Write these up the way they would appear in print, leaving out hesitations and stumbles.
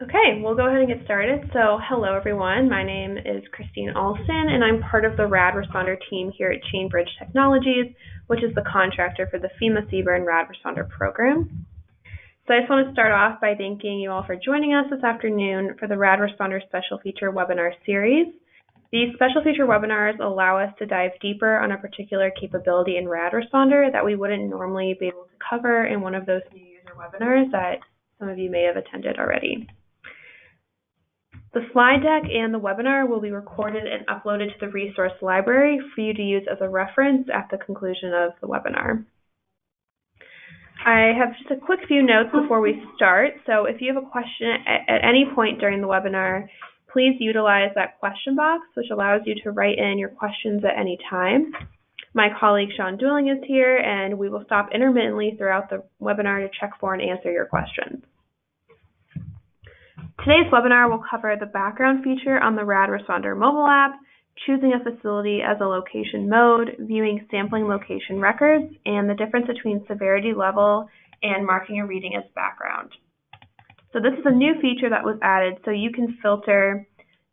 Okay, we'll go ahead and get started. So hello everyone, my name is Christine Alston and I'm part of the RadResponder team here at Chainbridge Technologies, which is the contractor for the FEMA CBER and RadResponder program. So I just want to start off by thanking you all for joining us this afternoon for the RadResponder Special Feature Webinar Series. These special feature webinars allow us to dive deeper on a particular capability in RadResponder that we wouldn't normally be able to cover in one of those new user webinars that some of you may have attended already. The slide deck and the webinar will be recorded and uploaded to the resource library for you to use as a reference at the conclusion of the webinar. I have just a quick few notes before we start. So if you have a question at any point during the webinar, please utilize that question box, which allows you to write in your questions at any time. My colleague Sean Dwelling is here, and we will stop intermittently throughout the webinar to check for and answer your questions. Today's webinar will cover the background feature on the RadResponder mobile app, choosing a facility as a location mode, viewing sampling location records, and the difference between severity level and marking a reading as background. So this is a new feature that was added so you can filter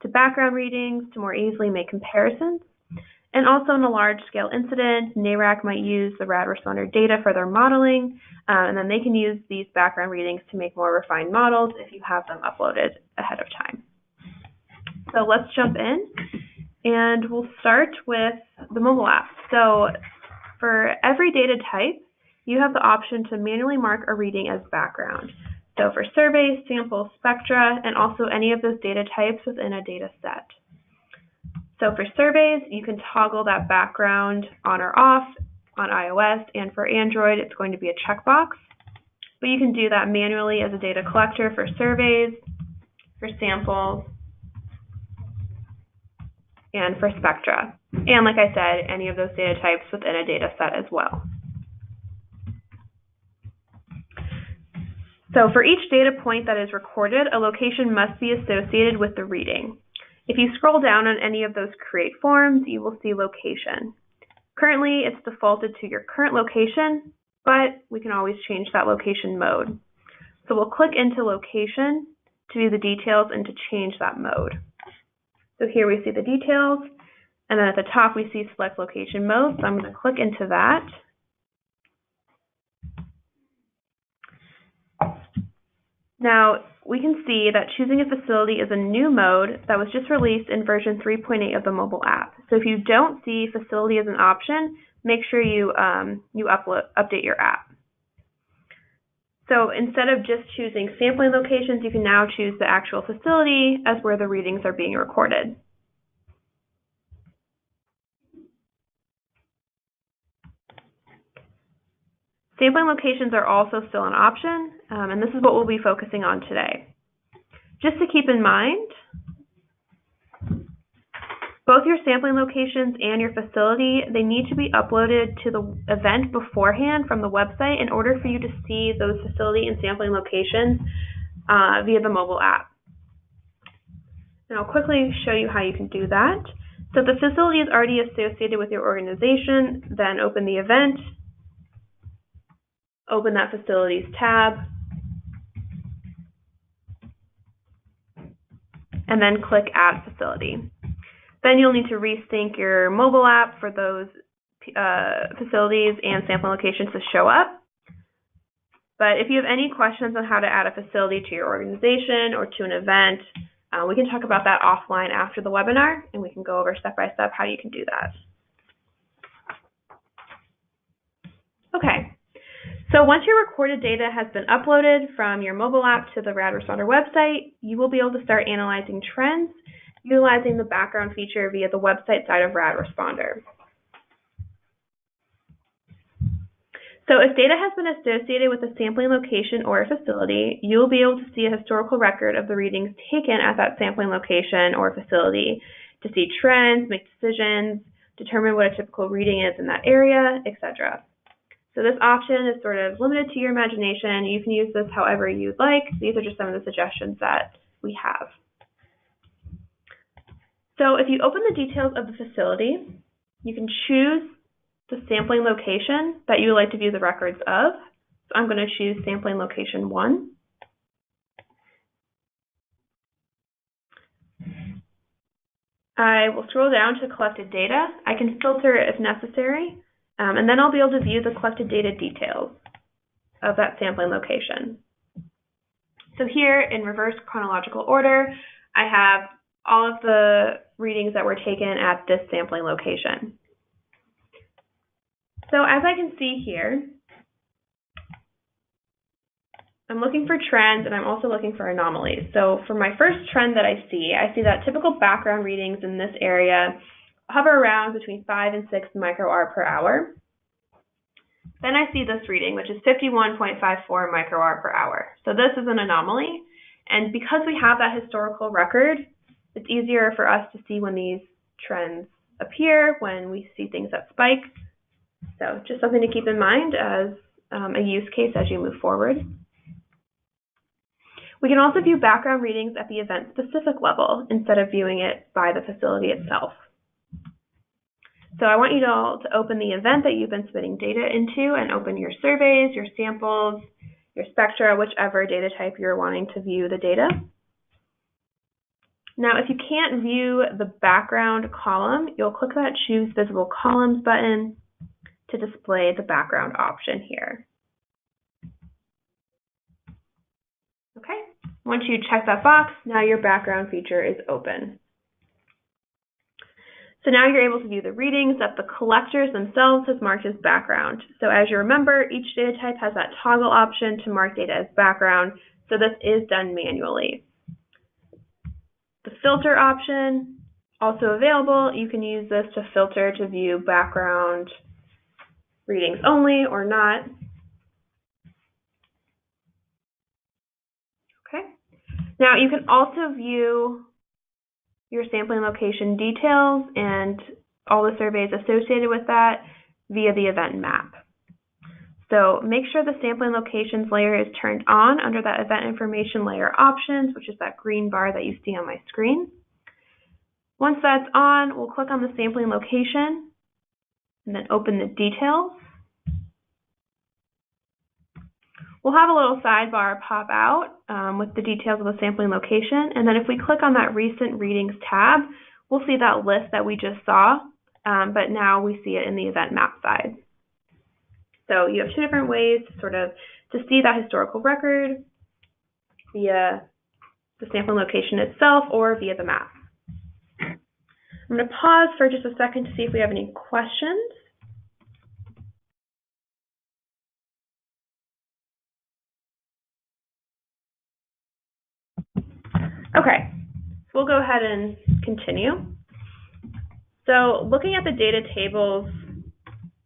to background readings to more easily make comparisons. And also in a large-scale incident, NARAC might use the RadResponder data for their modeling, and then they can use these background readings to make more refined models if you have them uploaded ahead of time. So let's jump in, and we'll start with the mobile app. So for every data type, you have the option to manually mark a reading as background. So for surveys, samples, spectra, and also any of those data types within a data set. So for surveys, you can toggle that background on or off on iOS, and for Android, it's going to be a checkbox. But you can do that manually as a data collector for surveys, for samples, and for spectra. And like I said, any of those data types within a data set as well. So for each data point that is recorded, a location must be associated with the reading. If you scroll down on any of those create forms, you will see location. Currently, it's defaulted to your current location, but we can always change that location mode. So we'll click into location to view the details and to change that mode. So here we see the details, and then at the top we see select location mode, so I'm going to click into that. Now, we can see that choosing a facility is a new mode that was just released in version 3.8 of the mobile app. So if you don't see facility as an option, make sure you update your app. So instead of just choosing sampling locations, you can now choose the actual facility as where the readings are being recorded. Sampling locations are also still an option, and this is what we'll be focusing on today. Just to keep in mind, both your sampling locations and your facility, they need to be uploaded to the event beforehand from the website in order for you to see those facility and sampling locations via the mobile app. And I'll quickly show you how you can do that. So if the facility is already associated with your organization, then open the event, open that facilities tab, and then click Add Facility. Then you'll need to resync your mobile app for those facilities and sampling locations to show up. But if you have any questions on how to add a facility to your organization or to an event, we can talk about that offline after the webinar, and we can go over step by step how you can do that. Okay. So once your recorded data has been uploaded from your mobile app to the RadResponder website, you will be able to start analyzing trends utilizing the background feature via the website side of RadResponder. So if data has been associated with a sampling location or a facility, you will be able to see a historical record of the readings taken at that sampling location or facility to see trends, make decisions, determine what a typical reading is in that area, etc. So this option is sort of limited to your imagination. You can use this however you'd like. These are just some of the suggestions that we have. So if you open the details of the facility, you can choose the sampling location that you would like to view the records of. So I'm going to choose sampling location 1. I will scroll down to collected data. I can filter if necessary, and then I'll be able to view the collected data details of that sampling location. So here, in reverse chronological order, I have all of the readings that were taken at this sampling location. So as I can see here, I'm looking for trends, and I'm also looking for anomalies. So for my first trend that I see that typical background readings in this area hover around between 5 and 6 microR per hour. Then I see this reading, which is 51.54 microR per hour. So this is an anomaly, and because we have that historical record, it's easier for us to see when these trends appear, when we see things that spike. So just something to keep in mind as a use case as you move forward. We can also view background readings at the event-specific level instead of viewing it by the facility itself. So I want you all to open the event that you've been submitting data into and open your surveys, your samples, your spectra, whichever data type you're wanting to view the data. Now, if you can't view the background column, you'll click that Choose Visible Columns button to display the background option here. Okay, once you check that box, now your background feature is open. So now you're able to view the readings that the collectors themselves have marked as background. So as you remember, each data type has that toggle option to mark data as background, so this is done manually. The filter option, also available. You can use this to filter to view background readings only or not. Okay. Now you can also view your sampling location details and all the surveys associated with that via the event map. So make sure the sampling locations layer is turned on under that event information layer options, which is that green bar that you see on my screen. Once that's on, we'll click on the sampling location and then open the details. We'll have a little sidebar pop out with the details of the sampling location, and then if we click on that Recent Readings tab, we'll see that list that we just saw, but now we see it in the event map side. So you have two different ways to see that historical record via the sampling location itself or via the map. I'm going to pause for just a second to see if we have any questions. Okay, so we'll go ahead and continue. So looking at the data tables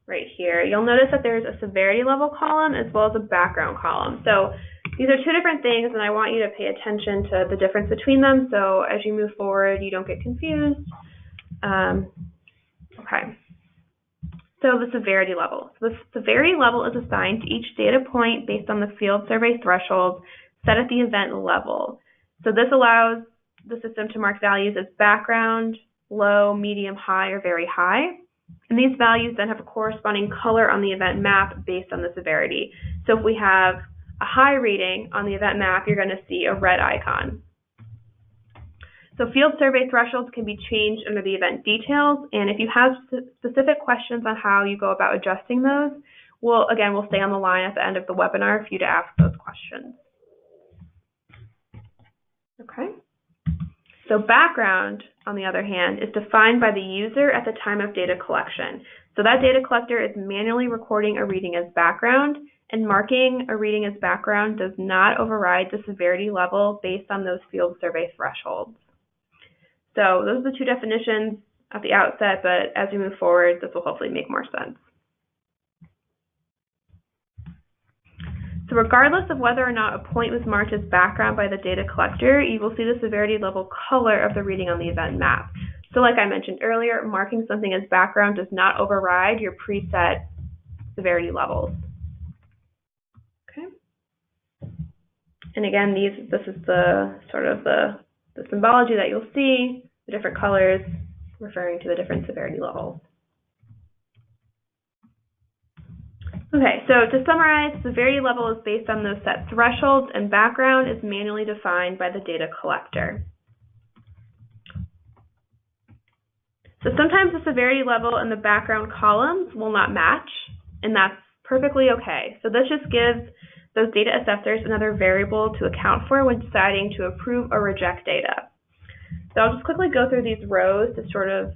right here, you'll notice that there's a severity level column as well as a background column. So these are two different things, and I want you to pay attention to the difference between them, so as you move forward, you don't get confused. Okay. So the severity level. So the severity level is assigned to each data point based on the field survey threshold set at the event level. So this allows the system to mark values as background, low, medium, high, or very high. And these values then have a corresponding color on the event map based on the severity. So if we have a high reading on the event map, you're going to see a red icon. So field survey thresholds can be changed under the event details, and if you have specific questions on how you go about adjusting those, we'll stay on the line at the end of the webinar for you to ask those questions. Okay. So background, on the other hand, is defined by the user at the time of data collection. So that data collector is manually recording a reading as background, and marking a reading as background does not override the severity level based on those field survey thresholds. So those are the two definitions at the outset, but as we move forward, this will hopefully make more sense. So regardless of whether or not a point was marked as background by the data collector, you will see the severity level color of the reading on the event map. So like I mentioned earlier, marking something as background does not override your preset severity levels. Okay. And again, this is the the symbology that you'll see, the different colors referring to the different severity levels. Okay, so to summarize, severity level is based on those set thresholds, and background is manually defined by the data collector. So sometimes the severity level and the background columns will not match, and that's perfectly okay. So this just gives those data assessors another variable to account for when deciding to approve or reject data. So I'll just quickly go through these rows to sort of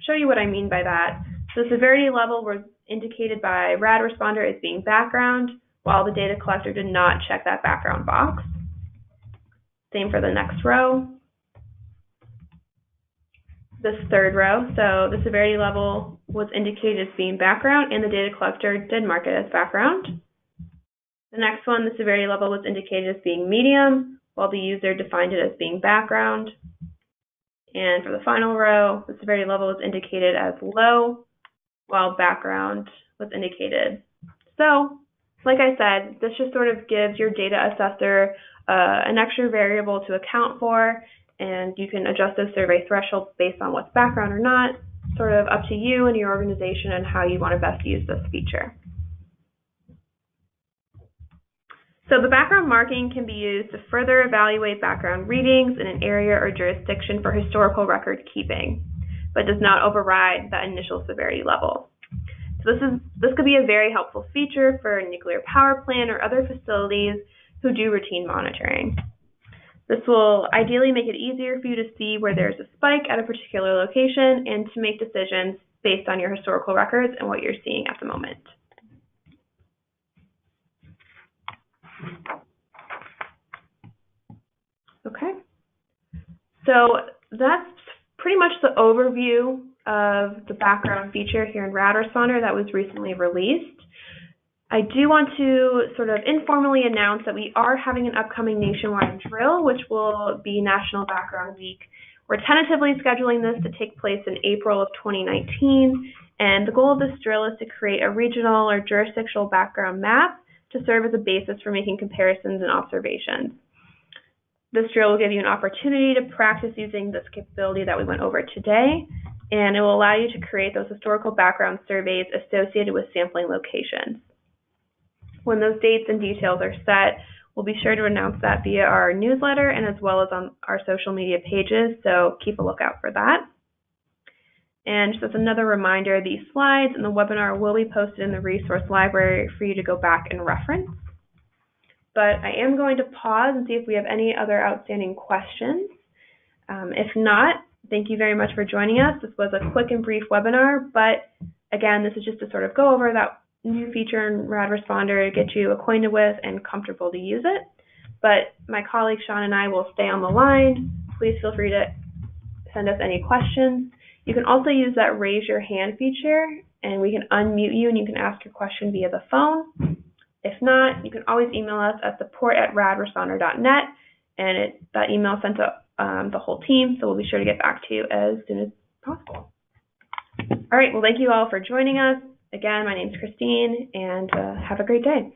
show you what I mean by that. So the severity level was indicated by RadResponder as being background, while the data collector did not check that background box. Same for the next row. This third row, so the severity level was indicated as being background, and the data collector did mark it as background. The next one, the severity level was indicated as being medium, while the user defined it as being background. And for the final row, the severity level was indicated as low, while background was indicated. So, like I said, this just sort of gives your data assessor an extra variable to account for, and you can adjust those survey thresholds based on what's background or not, sort of up to you and your organization and how you want to best use this feature. So the background marking can be used to further evaluate background readings in an area or jurisdiction for historical record keeping, but does not override that initial severity level. So this could be a very helpful feature for a nuclear power plant or other facilities who do routine monitoring. This will ideally make it easier for you to see where there's a spike at a particular location and to make decisions based on your historical records and what you're seeing at the moment. Okay, so that's pretty much the overview of the background feature here in RadResponder that was recently released. I do want to sort of informally announce that we are having an upcoming nationwide drill, which will be National Background Week. We're tentatively scheduling this to take place in April of 2019, and the goal of this drill is to create a regional or jurisdictional background map to serve as a basis for making comparisons and observations. This drill will give you an opportunity to practice using this capability that we went over today, and it will allow you to create those historical background surveys associated with sampling locations. When those dates and details are set, we'll be sure to announce that via our newsletter and as well as on our social media pages, so keep a lookout for that. And just as another reminder, these slides and the webinar will be posted in the resource library for you to go back and reference. But I am going to pause and see if we have any other outstanding questions. If not, thank you very much for joining us. This was a quick and brief webinar, but again, this is just to sort of go over that new feature in RadResponder to get you acquainted with and comfortable to use it. But my colleague Sean and I will stay on the line. Please feel free to send us any questions. You can also use that raise your hand feature, and we can unmute you and you can ask your question via the phone. If not, you can always email us at support@radresponder.net, and that email is sent to the whole team, so we'll be sure to get back to you as soon as possible. All right, well, thank you all for joining us. Again, my name is Christine, and have a great day.